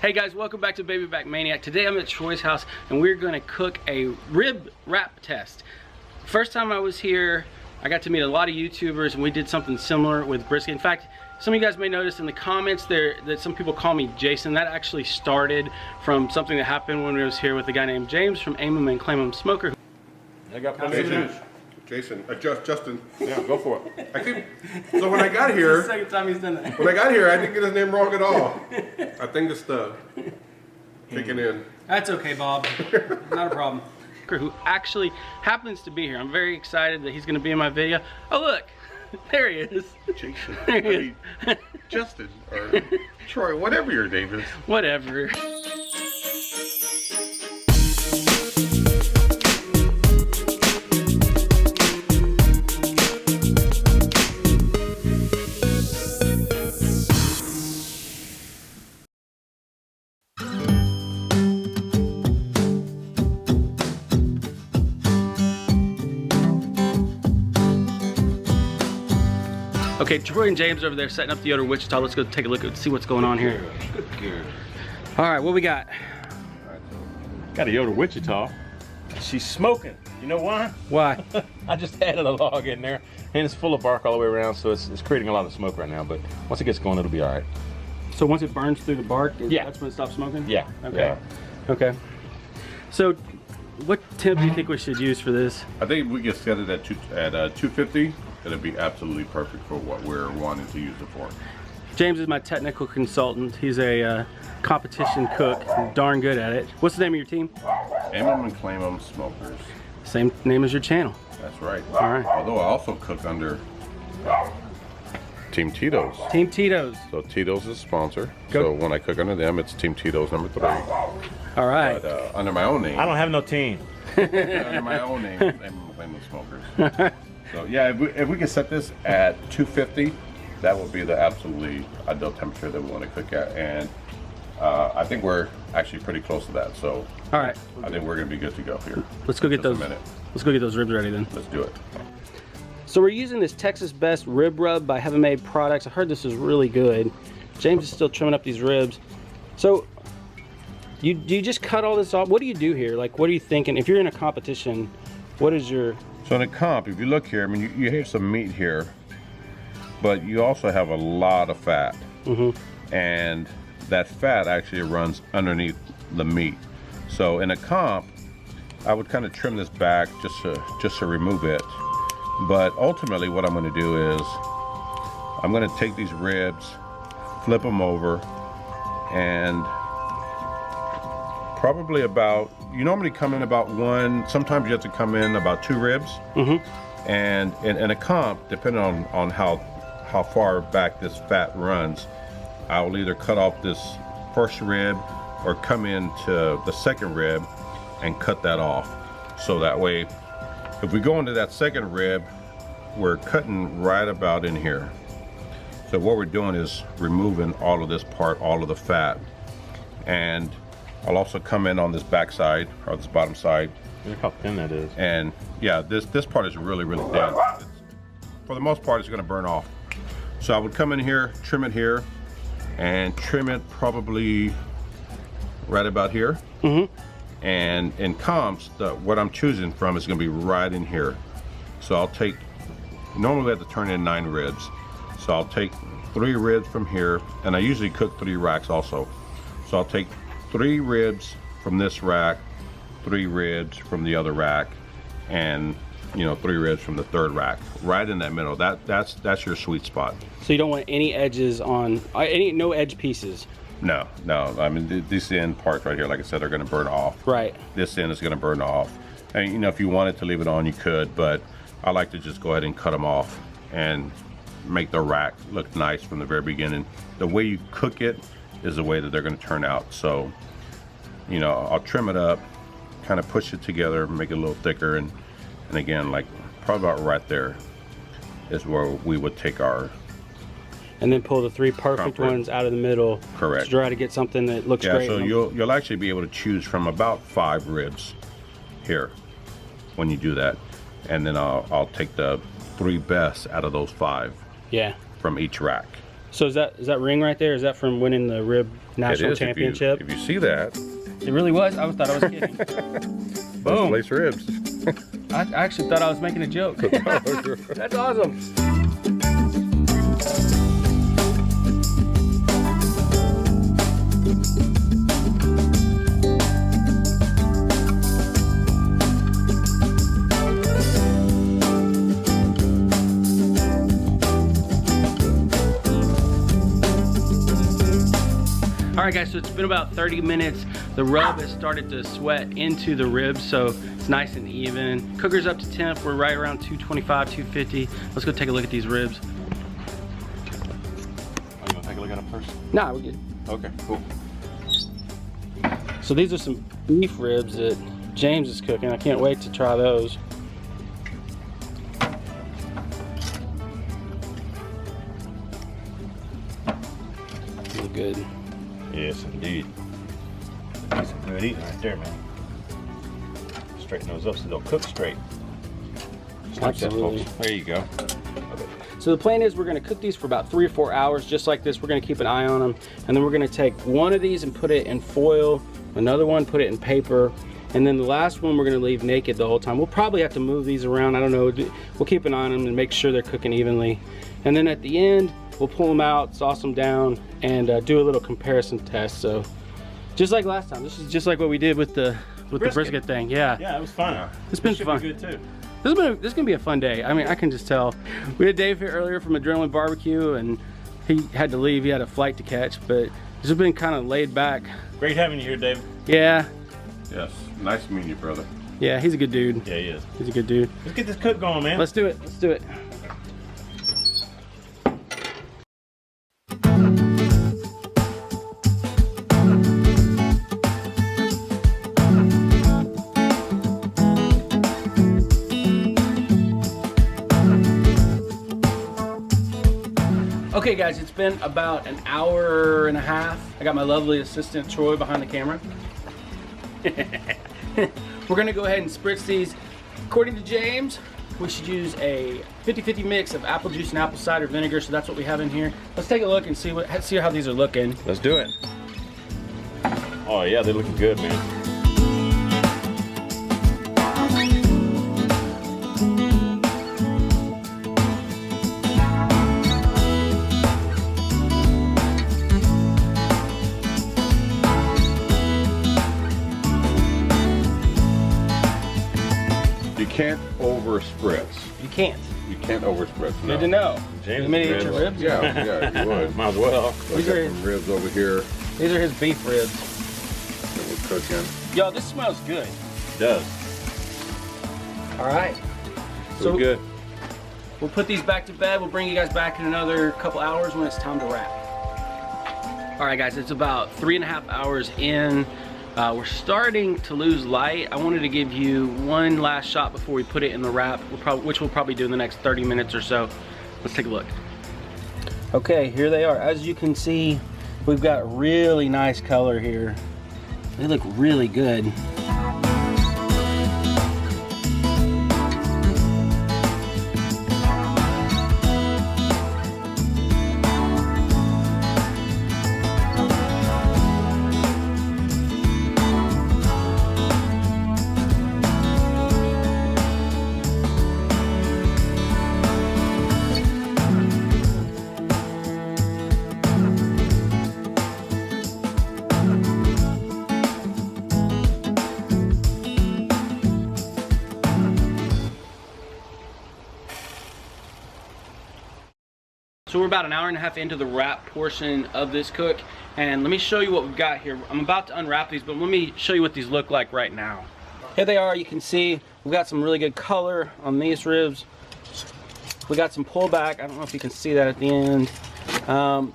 Hey guys, welcome back to Baby Back Maniac. Today I'm at Troy's house and we're gonna cook a rib wrap test. First time I was here, I got to meet a lot of YouTubers and we did something similar with brisket. In fact, some of you guys may notice in the comments there that some people call me Jason. That actually started from something that happened when we was here with a guy named James from Aim 'em and Claim 'em Smoker. I got plenty. Justin. Yeah, go for it. So when I got here, It's the second time he's done that. when I got here, I didn't get his name wrong at all. I think it's the kicking in. That's okay, Bob. Not a problem. Who actually happens to be here. I'm very excited that he's going to be in my video. Oh, look. There he is. Jason. There he is. Justin or Troy, whatever your name is. Whatever. Okay, Troy and James over there setting up the Yoder Wichita. Let's go take a look and see what's going on here. All right, what we got? Got a Yoder Wichita. She's smoking. You know why? Why? I just added a log in there, and it's full of bark all the way around, so it's creating a lot of smoke right now. But once it gets going, it'll be all right. So once it burns through the bark, Yeah. that's when it stops smoking? Yeah. Okay. Yeah. Okay. So what temp do you think we should use for this? I think we can set it at 250. It'll be absolutely perfect for what we're wanting to use it for. James is my technical consultant. He's a competition cook, darn good at it. What's the name of your team? Aim 'em and Claim 'em Smokers. Same name as your channel. That's right. All right. Although I also cook under Team Tito's. Team Tito's. So Tito's is a sponsor. Go. So when I cook under them, it's Team Tito's number 3. All right. But under my own name. I don't have no team. Under my own name, Aim 'em and Claim 'em Smokers. So yeah, if we can set this at 250, that would be the absolutely ideal temperature that we want to cook at, and I think we're actually pretty close to that. So All right. I think we're gonna be good to go here. Let's go get Just a those. minute. Let's go get those ribs ready then. Let's do it. So we're using this Texas Best Rib Rub by Heaven Made Products. I heard this is really good. James is still trimming up these ribs. So do you just cut all this off? What do you do here? Like, what are you thinking? If you're in a competition, what is your... So in a comp, if you look here, I mean, you have some meat here, but you also have a lot of fat. And that fat actually runs underneath the meat. So in a comp, I would kind of trim this back just to remove it. But ultimately what I'm going to do is I'm going to take these ribs, flip them over, and probably about, you normally come in about 1, sometimes you have to come in about 2 ribs. And in a comp, depending on how far back this fat runs, I will either cut off this first rib or come into the second rib and cut that off. So that way, if we go into that second rib, we're cutting right about in here. So what we're doing is removing all of this part, all of the fat. And I'll also come in on this back side, or this bottom side. Look how thin that is. And yeah, this part is really, really dense. For the most part, it's gonna burn off. So I would come in here, trim it here, and trim it probably right about here. And in comps, what I'm choosing from is gonna be right in here. So I'll take, normally we have to turn in 9 ribs. So I'll take 3 ribs from here, and I usually cook 3 racks also. So I'll take 3 ribs from this rack, 3 ribs from the other rack, and 3 ribs from the third rack, right in that middle. That's your sweet spot. So you don't want any edges on, no edge pieces? No. I mean, these end parts right here, like I said, are going to burn off. Right. This end is going to burn off. And if you wanted to leave it on, you could, but I like to just go ahead and cut them off and make the rack look nice from the very beginning. The way you cook it is the way that they're going to turn out. So, I'll trim it up, kind of push it together, make it a little thicker, and again, like probably about right there is where we would take our... And then pull the 3 perfect ones out of the middle. Correct. To try to get something that looks great. Yeah, so you'll actually be able to choose from about 5 ribs here when you do that. And then I'll take the 3 best out of those 5. Yeah. From each rack. So is that ring right there? Is that from winning the rib national championship? If you see that. It really was? I thought I was kidding. Boom. Lace ribs. I actually thought I was making a joke. That's awesome. All right guys, so it's been about 30 minutes. The rub has started to sweat into the ribs, so it's nice and even. Cooker's up to temp. We're right around 225, 250. Let's go take a look at these ribs. Oh, you wanna take a look at them first? Nah, we're good. Okay, cool. So these are some beef ribs that James is cooking. I can't wait to try those. Look good. Yes, indeed. That's some good eating right there, man. Straighten those up so they'll cook straight. Just like that, Absolutely. folks. There you go. Okay. So the plan is we're gonna cook these for about 3 or 4 hours, just like this. We're gonna keep an eye on them. And then we're gonna take one of these and put it in foil, another one, put it in paper, and then the last one we're gonna leave naked the whole time. We'll probably have to move these around, I don't know. We'll keep an eye on them and make sure they're cooking evenly. And then at the end, we'll pull them out, sauce them down, and do a little comparison test. So just like last time, this is just like what we did with the brisket thing. Yeah. Yeah, it was fun. It's been fun. Be good too. This is gonna be a fun day. I mean, I can just tell. We had Dave here earlier from Adrenaline Barbecue, and he had to leave. He had a flight to catch, but this has been kind of laid back. Great having you here, Dave. Yeah. Yes, nice meeting you, brother. Yeah, he's a good dude. Yeah, he is. He's a good dude. Let's get this cook going, man. Let's do it. Let's do it. Okay guys, it's been about an hour and a half. I got my lovely assistant Troy behind the camera. We're gonna go ahead and spritz these. According to James, we should use a 50-50 mix of apple juice and apple cider vinegar, so that's what we have in here. Let's take a look and see how these are looking. Let's do it. Oh yeah, they're looking good, man. You can't over spritz. You can't. You can't over spritz. No. Good to know. James You made it your ribs? Yeah, you would. Might as well. I got some ribs over here These are his beef ribs. that we're cooking. Yo, this smells good. It does. All right. So good. We'll put these back to bed. We'll bring you guys back in another couple hours when it's time to wrap. All right, guys, it's about 3.5 hours in. We're starting to lose light. I wanted to give you one last shot before we put it in the wrap, which we'll probably do in the next 30 minutes or so. Let's take a look. Okay, here they are. As you can see, we've got really nice color here. They look really good. So we're about an hour and a half into the wrap portion of this cook, and let me show you what we've got here. I'm about to unwrap these, but let me show you what these look like right now. Here they are. You can see we've got some really good color on these ribs. We got some pullback. I don't know if you can see that at the end.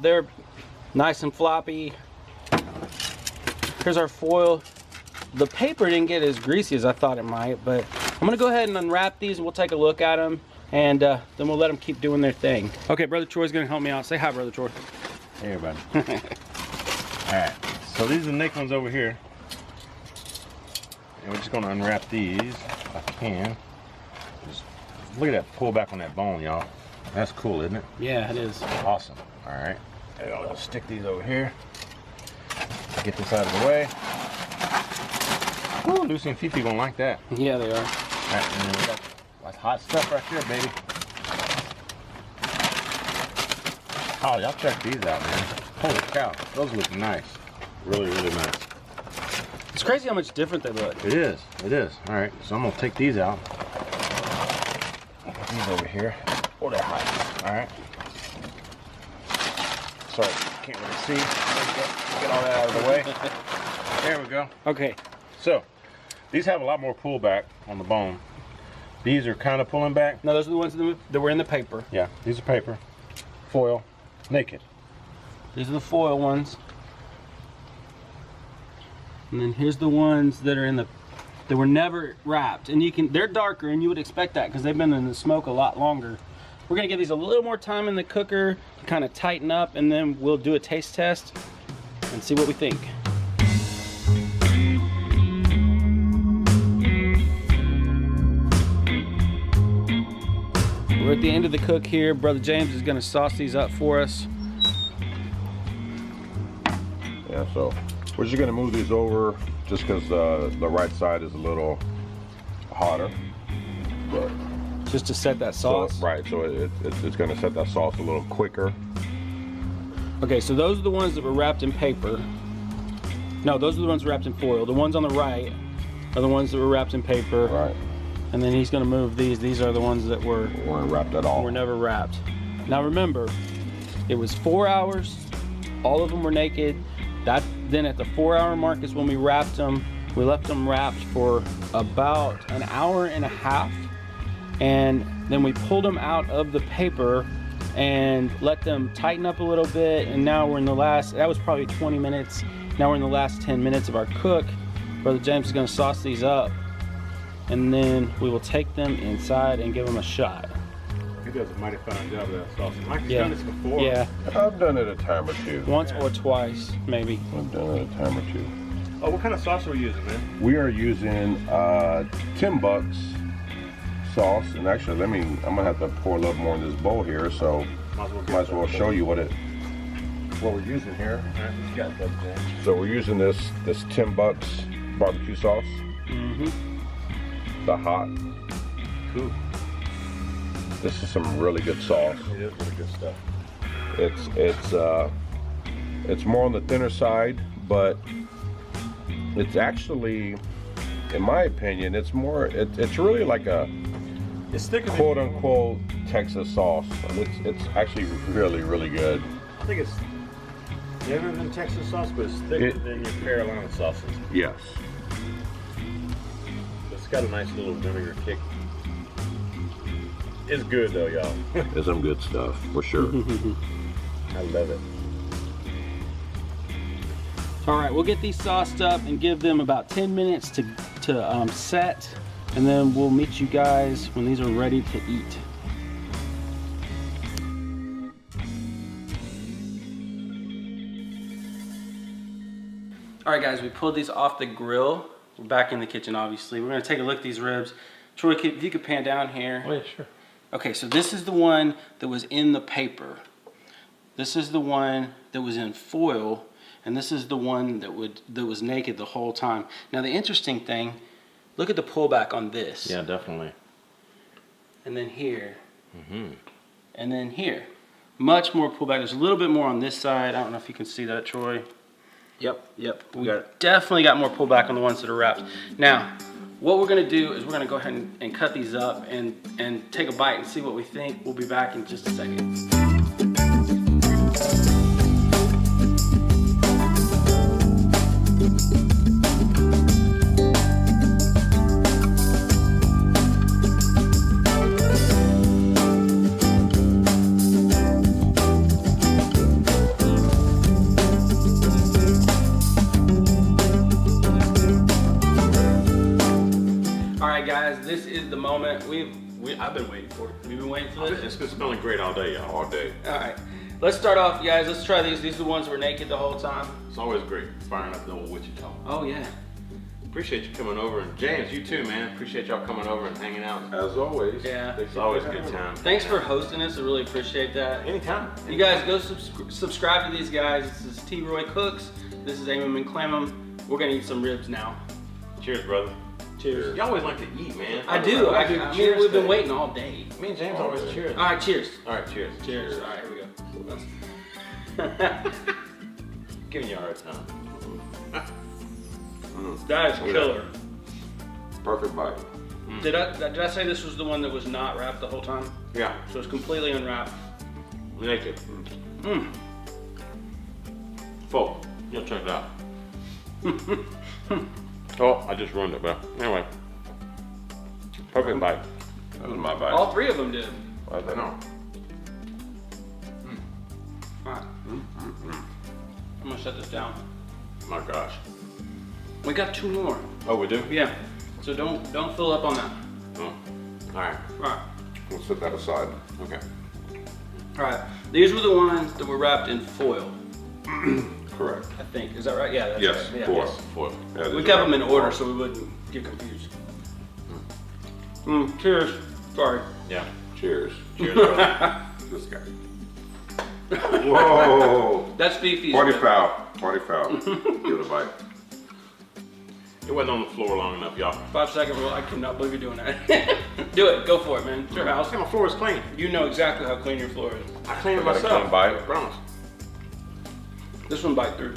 They're nice and floppy. Here's our foil. The paper didn't get as greasy as I thought it might, but I'm gonna go ahead and unwrap these and we'll take a look at them. And then we'll let them keep doing their thing. Okay, Brother Troy's gonna help me out. Say hi, Brother Troy. Hey, everybody. All right, so these are the nick ones over here. And we're just gonna unwrap these, if I can. Just look at that pull back on that bone, y'all. That's cool, isn't it? Yeah, it is. Awesome. All right. And I'll just stick these over here. Get this out of the way. Ooh, Lucy and Fifi gonna like that. Yeah, they are. All right, and then we got that's hot stuff right there, baby. Oh, y'all check these out, man. Holy cow, those look nice. Really, really nice. It's crazy how much different they look. It is, it is. All right, so I'm gonna take these out. Put these over here. Oh, they're hot. All right. Sorry, can't really see. Get all that out of the way. There we go. Okay. So, these have a lot more pullback on the bone. These are kind of pulling back. No, those are the ones that were in the paper. Yeah, these are paper, foil, naked. These are the foil ones. And then here's the ones that are in the, that were never wrapped. And you can, they're darker, and you would expect that because they've been in the smoke a lot longer. We're gonna give these a little more time in the cooker to kind of tighten up, and then we'll do a taste test and see what we think. We're at the end of the cook here. Brother James is gonna sauce these up for us. Yeah, so we're just gonna move these over just because the right side is a little hotter. But Just to set that sauce. so, right, so it's gonna set that sauce a little quicker. Okay, so those are the ones that were wrapped in paper. No, those are the ones wrapped in foil. The ones on the right are the ones that were wrapped in paper. Right. And then he's gonna move these. These are the ones that were Weren't wrapped at all. never wrapped. Now remember, it was 4 hours. All of them were naked. Then at the 4-hour mark is when we wrapped them. We left them wrapped for about an hour and a half. And then we pulled them out of the paper and let them tighten up a little bit. And now we're in the last, that was probably 20 minutes. Now we're in the last 10 minutes of our cook. Brother James is gonna sauce these up, and then we will take them inside and give them a shot. He does a mighty fine job of that sauce. Mike's Yeah. done this before. Yeah, I've done it a time or two. once or twice, maybe. I've done it a time or two. Oh, what kind of sauce are we using, man? We are using Tim Buck's sauce, and actually, I'm gonna have to pour a little more in this bowl here, so might as well show you what we're using here. All right, what you got, Brother James? So we're using this Tim Buck's barbecue sauce, the hot. Cool. This is some really good sauce. It is really good stuff. It's more on the thinner side, but it's actually, in my opinion, it's really like a It's thicker quote unquote Texas sauce. It's actually really, really good. I think it's different than Texas sauce, but it's thicker than your Carolina sauces. Yes. It's got a nice little vinegar kick. It's good though, y'all. It's some good stuff for sure. I love it. All right, we'll get these sauced up and give them about 10 minutes to set, and then we'll meet you guys when these are ready to eat. All right, guys, we pulled these off the grill. We're back in the kitchen, obviously. We're gonna take a look at these ribs. Troy, if you could pan down here. Oh yeah, sure. Okay, so this is the one that was in the paper. This is the one that was in foil, and this is the one that was naked the whole time. Now the interesting thing, look at the pullback on this. Yeah, definitely. And then here. And then here. Much more pullback. There's a little bit more on this side. I don't know if you can see that, Troy. Yep. We definitely got more pullback on the ones that are wrapped. Now, what we're gonna do is we're gonna go ahead and cut these up and take a bite and see what we think. We'll be back in just a second. Guys, this is the moment I've been waiting for. We've been waiting for this. It's been smelling great all day, y'all. All day. All right, let's start off, guys. Let's try these. These are the ones that were naked the whole time. It's always great firing up the old Wichita. Oh yeah. Appreciate you coming over, and James, you too, man. Appreciate y'all coming over and hanging out. As always. Yeah. It's always a good time. Thanks for hosting us. I really appreciate that. Anytime. You guys go subscribe to these guys. This is T. Roy Cooks. This is Amon McClemmon. We're gonna eat some ribs now. Cheers, brother. Cheers. You always like to eat, man. I do. I mean, we've been waiting all day. Me and James always cheers. All right, cheers. All right, cheers. Cheers. All right, here we go. Giving you a hard time. That is killer. Perfect bite. Did I say this was the one that was not wrapped the whole time? Yeah. So it's completely unwrapped. Naked. Full. You'll check it out. Oh, I just ruined it, but anyway. Perfect bite. That was my bite. All three of them did. I don't know. All right. I'm gonna set this down. My gosh. We got 2 more. Oh, we do? Yeah. So don't fill up on that. Oh. All right. All right. We'll set that aside. Okay. All right. These were the ones that were wrapped in foil. Correct. I think. Is that right? Yeah. That's Yes, right. Yeah. foil. Foil. Yeah, We these kept are them in foil. order so we wouldn't get confused. Cheers. Sorry. Yeah. Cheers. Cheers, brother. This guy. Whoa! That's Fifi's. Party rib. foul. Party foul. Give it a bite. It wasn't on the floor long enough, y'all. 5-second rule. I cannot believe you're doing that. Do it. Go for it, man. It's your house. My floor is clean. You know exactly how clean your floor is. I cleaned it Got a myself. clean bite. I promise. This one bite through.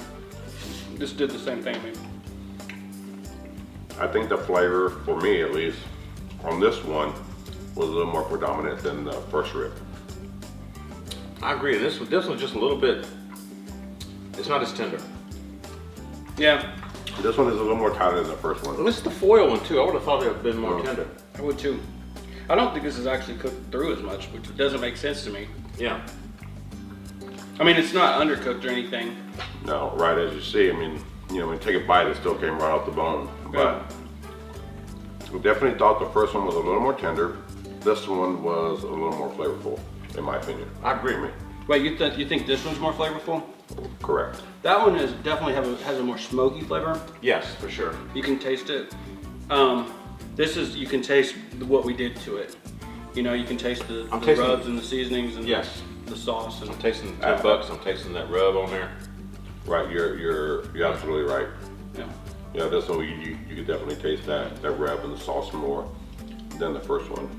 This did the same thing to me. I think the flavor, for me at least, on this one was a little more predominant than the first rib. I agree. This one's just a little bit. It's not as tender. Yeah, This one is a little more tighter than the first And one. this is the foil one too. I would have thought it would have been more tender. I would too. I don't think this is actually cooked through as much, which doesn't make sense to me. Yeah. I mean, it's not undercooked or anything. No, right as you see, I mean, you know, when you take a bite, it still came right off the bone. But I definitely thought the first one was a little more tender. This one was a little more flavorful, in my opinion. I agree. Wait, you think this one's more flavorful? Correct. That one is definitely has a more smoky flavor. Yes, for sure. You can taste it. This is, you can taste what we did to it. You know, you can taste the tasting- rubs and the seasonings and Yes. the sauce. And I'm tasting the $10. I'm tasting that rub on there. Right, you're absolutely right. yeah. Yeah, this one you could definitely taste that rub and the sauce more than the first one.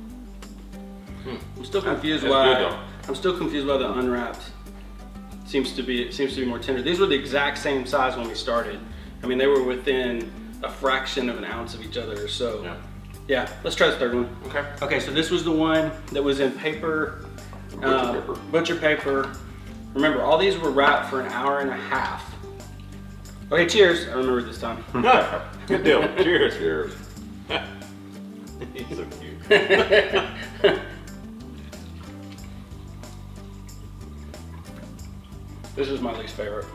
I'm still confused That's why. good, though. I'm still confused why the unwrapped seems to be more tender. These were the exact same size when we started. I mean, they were within a fraction of an ounce of each other or so. Yeah. Yeah, let's try the third one. Okay. Okay, so this was the one that was in paper, Butcher paper. Butcher paper. Remember, all these were wrapped for an hour and a half. Okay, cheers. I remember this time. Good deal. Cheers. Cheers. He's so cute. This is my least favorite.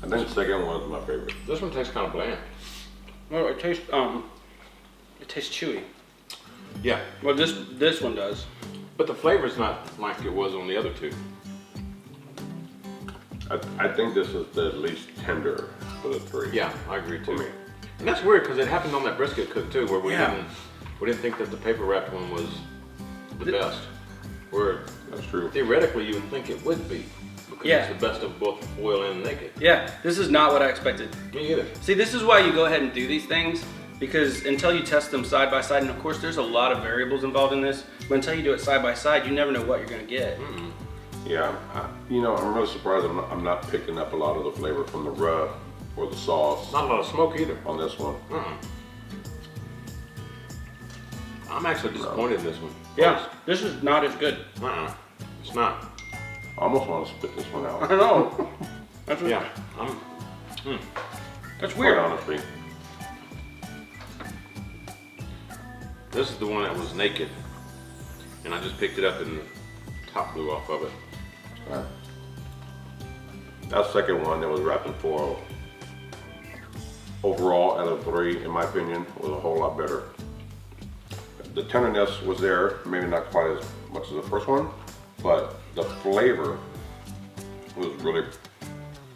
I think the second one was my favorite. This one tastes kind of bland. Well, it tastes chewy. Yeah. Well, this one does. But the flavor's not like it was on the other two. I think this is the least tender for the three. Yeah, I agree too. For me. And that's weird because it happened on that brisket cook too, where we Yeah. didn't think that the paper wrapped one was the best. Where That's true. theoretically you would think it would be because Yeah. it's the best of both foil and naked. Yeah, this is not what I expected. Me either. See, this is why you go ahead and do these things, because until you test them side by side, and of course there's a lot of variables involved in this, but until you do it side by side, you never know what you're gonna get. Yeah, you know, I'm really surprised I'm not picking up a lot of the flavor from the rub or the sauce Not a lot of smoke either. on this one. I'm actually disappointed in this one. Yeah, this is not as good. It's not. I almost want to spit this one I out, know. That's Yeah. That's quite weird. honestly. This is the one that was naked, and I just picked it up and the top blew off of it. That second one that was wrapped in foil, overall out of three, in my opinion, was a whole lot better. The tenderness was there, maybe not quite as much as the first one, but the flavor was really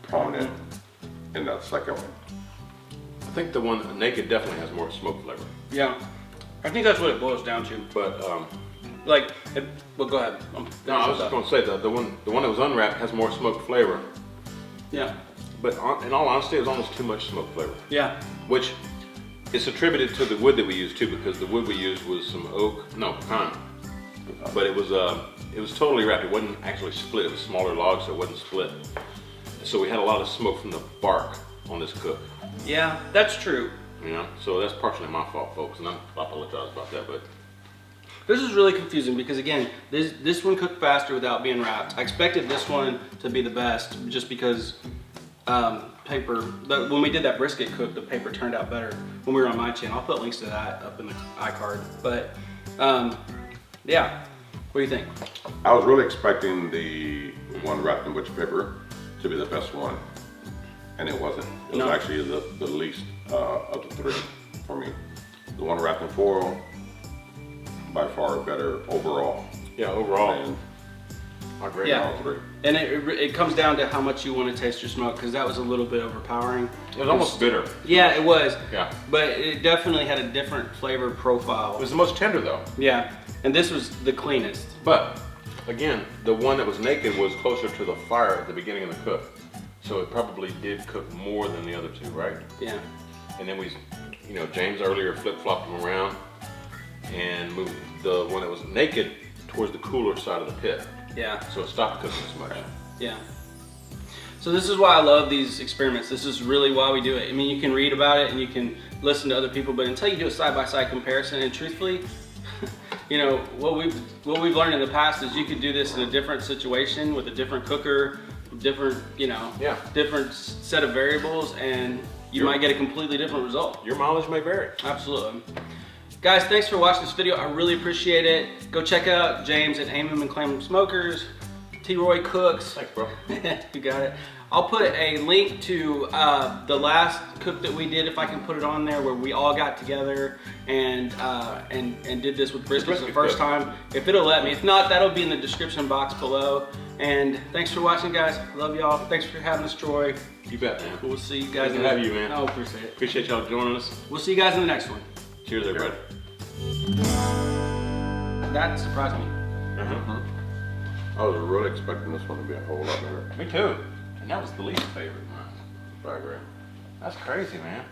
prominent in that second one. I think the one naked definitely has more smoke flavor. Yeah, I think that's what it boils down to. But Like, well, go ahead. no, I was just gonna say that the one that was unwrapped has more smoke flavor. Yeah. But in all honesty, it was almost too much smoke flavor. Yeah. Which is attributed to the wood that we used too, because the wood we used was some pecan. But it was totally wrapped. It wasn't actually split. It was smaller logs, so it wasn't split. So we had a lot of smoke from the bark on this cook. Yeah, that's true. You know, so that's partially my fault, folks, and I apologize about that. But This is really confusing because again, this one cooked faster without being wrapped. I expected this one to be the best just because when we did that brisket cook, the paper turned out better when we were on my channel. I'll put links to that up in the iCard. But yeah, what do you think? I was really expecting the one wrapped in butcher paper to be the best one, and it wasn't. It was actually the least of the three for me. The one wrapped in foil, by far better overall. yeah, overall, I agree. Yeah. All three. And it comes down to how much you want to taste your smoke, because that was a little bit overpowering. It was almost bitter. Yeah, it was. Yeah. But it definitely had a different flavor profile. It was the most tender though. Yeah, and this was the cleanest. But again, the one that was naked was closer to the fire at the beginning of the cook. So it probably did cook more than the other two, right? Yeah. And then James earlier flip-flopped them around and moved the one that was naked towards the cooler side of the pit. Yeah. So it stopped cooking as much. Yeah. So this is why I love these experiments. This is really why we do it. I mean, you can read about it and you can listen to other people, but until you do a side-by-side comparison, and truthfully, what we've learned in the past is you could do this in a different situation with a different cooker, different set of variables, and you might get a completely different result. Your mileage may vary. Absolutely. Guys, thanks for watching this video. I really appreciate it. Go check out James at Aim'em and Claim 'em Smokers. T-Roy Cooks. Thanks, bro. You got it. I'll put a link to the last cook that we did, if I can put it on there, where we all got together and did this with brisket for the first time. If it'll let me. If not, that'll be in the description box below. And thanks for watching, guys. Love y'all. Thanks for having us, Troy. You bet, man. We'll see you guys. Good to have you, man. Oh, appreciate it. Appreciate y'all joining us. We'll see you guys in the next one. Cheers, everybody. That surprised me. I was really expecting this one to be a whole lot better. Me too. And that was the least favorite. I agree. That's crazy, man.